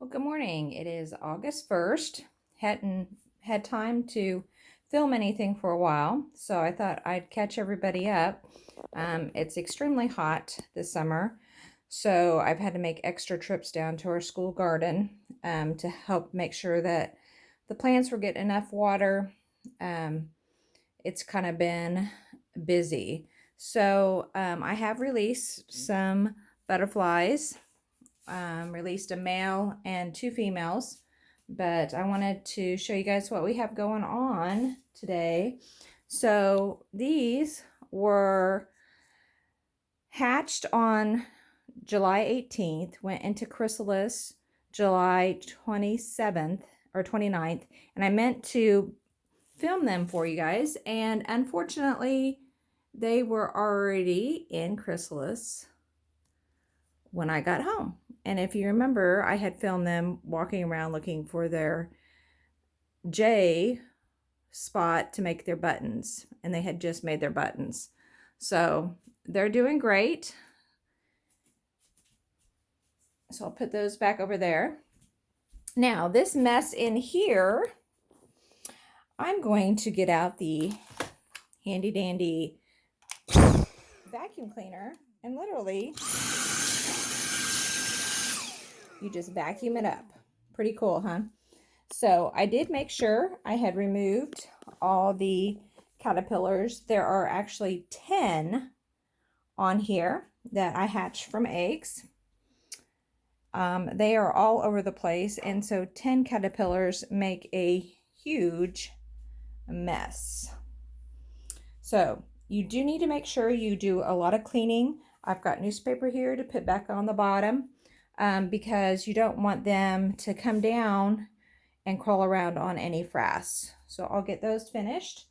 Well, good morning. It is August 1st. Hadn't had time to film anything for a while, so I thought I'd catch everybody up. It's extremely hot this summer, so I've had to make extra trips down to our school garden to help make sure that the plants were getting enough water. It's kind of been busy. So I have released some butterflies, released a male and two females, but I wanted to show you guys what we have going on today. So these were hatched on July 18th, went into chrysalis July 27th or 29th, and I meant to film them for you guys, and unfortunately they were already in chrysalis when I got home. And if you remember, I had filmed them walking around looking for their J spot to make their buttons, and they had just made their buttons. So they're doing great. So I'll put those back over there. Now this mess in here, I'm going to get out the handy dandy vacuum cleaner and literally you just vacuum it up. Pretty cool, huh? So I did make sure I had removed all the caterpillars. There are actually 10 on here that I hatched from eggs. They are all over the place, and so 10 caterpillars make a huge mess. So you do need to make sure you do a lot of cleaning. I've got newspaper here to put back on the bottom because you don't want them to come down and crawl around on any frass. So I'll get those finished.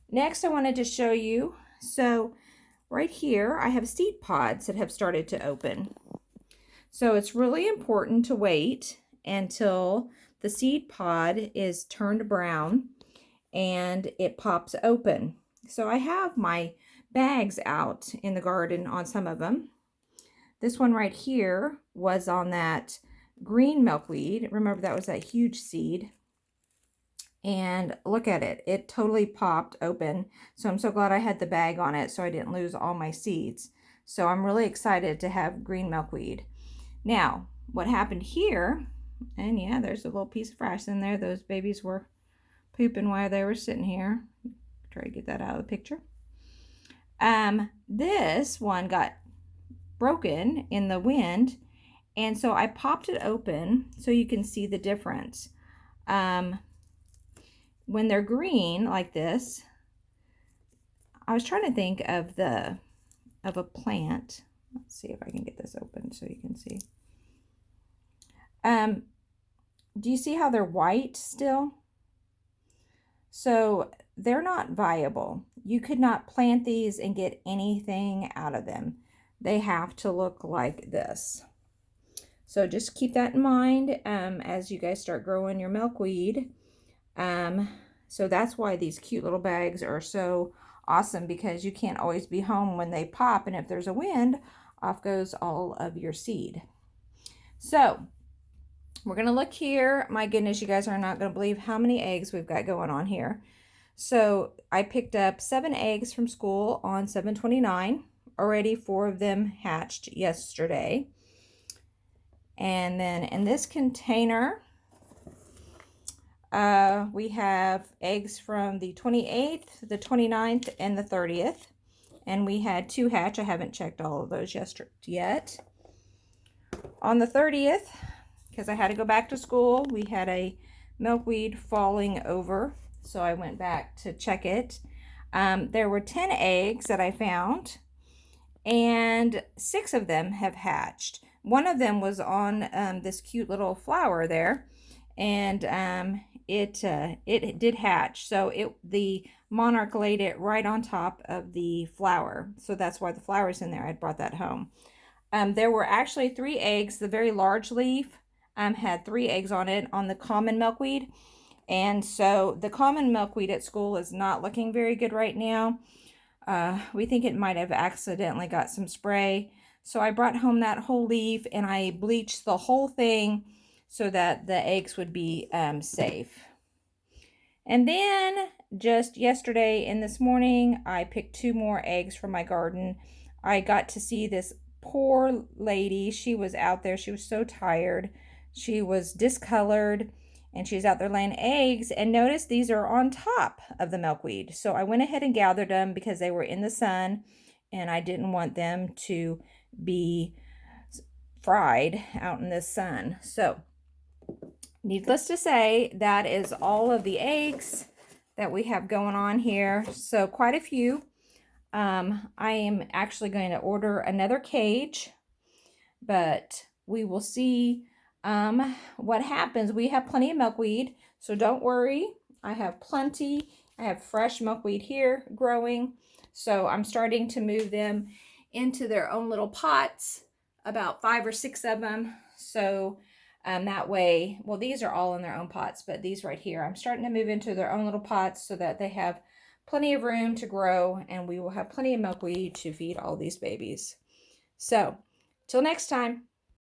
Next, I wanted to show you, so right here I have seed pods that have started to open. So it's really important to wait until the seed pod is turned brown and it pops open. So I have my bags out in the garden on some of them. This one right here was on that green milkweed. Remember, that was that huge seed. And look at it. It totally popped open. So I'm so glad I had the bag on it so I didn't lose all my seeds. So I'm really excited to have green milkweed. Now, what happened here, and yeah, there's a little piece of frass in there. Those babies were pooping while they were sitting here. Try to get that out of the picture. This one got broken in the wind, and so I popped it open so you can see the difference. When they're green like this, I was trying to think of a plant. Let's see if I can get this open so you can see. Do you see how they're white still? So they're not viable. You could not plant these and get anything out of them. They have to look like this. So just keep that in mind as you guys start growing your milkweed. So that's why these cute little bags are so awesome, because you can't always be home when they pop, and if there's a wind, off goes all of your seed. So we're going to look here. My goodness, you guys are not going to believe how many eggs we've got going on here. So I picked up 7 eggs from school on 7/29. Already 4 of them hatched yesterday. And then in this container, we have eggs from the 28th, the 29th, and the 30th. And we had 2 hatch. I haven't checked all of those yet. On the 30th, because I had to go back to school, we had a milkweed falling over. So I went back to check it. There were 10 eggs that I found, and 6 of them have hatched. One of them was on this cute little flower there, and it did hatch. So the monarch laid it right on top of the flower, so that's why the flower's in there. I brought that home. There were actually 3 eggs. The very large leaf had 3 eggs on it on the common milkweed, and so the common milkweed at school is not looking very good right now. We think it might have accidentally got some spray. So I brought home that whole leaf and I bleached the whole thing so that the eggs would be safe. And then just yesterday and this morning, I picked 2 more eggs from my garden. I got to see this poor lady. She was out there. She was so tired. She was discolored and she's out there laying eggs. And notice these are on top of the milkweed. So I went ahead and gathered them because they were in the sun and I didn't want them to be fried out in the sun. So needless to say, that is all of the eggs that we have going on here. So quite a few. I am actually going to order another cage, but we will see what happens. We have plenty of milkweed, so don't worry. I have plenty. I have fresh milkweed here growing. So I'm starting to move them into their own little pots, about 5 or 6 of them. So that way, well, these are all in their own pots, but these right here, I'm starting to move into their own little pots so that they have plenty of room to grow and we will have plenty of milkweed to feed all these babies. So, till next time.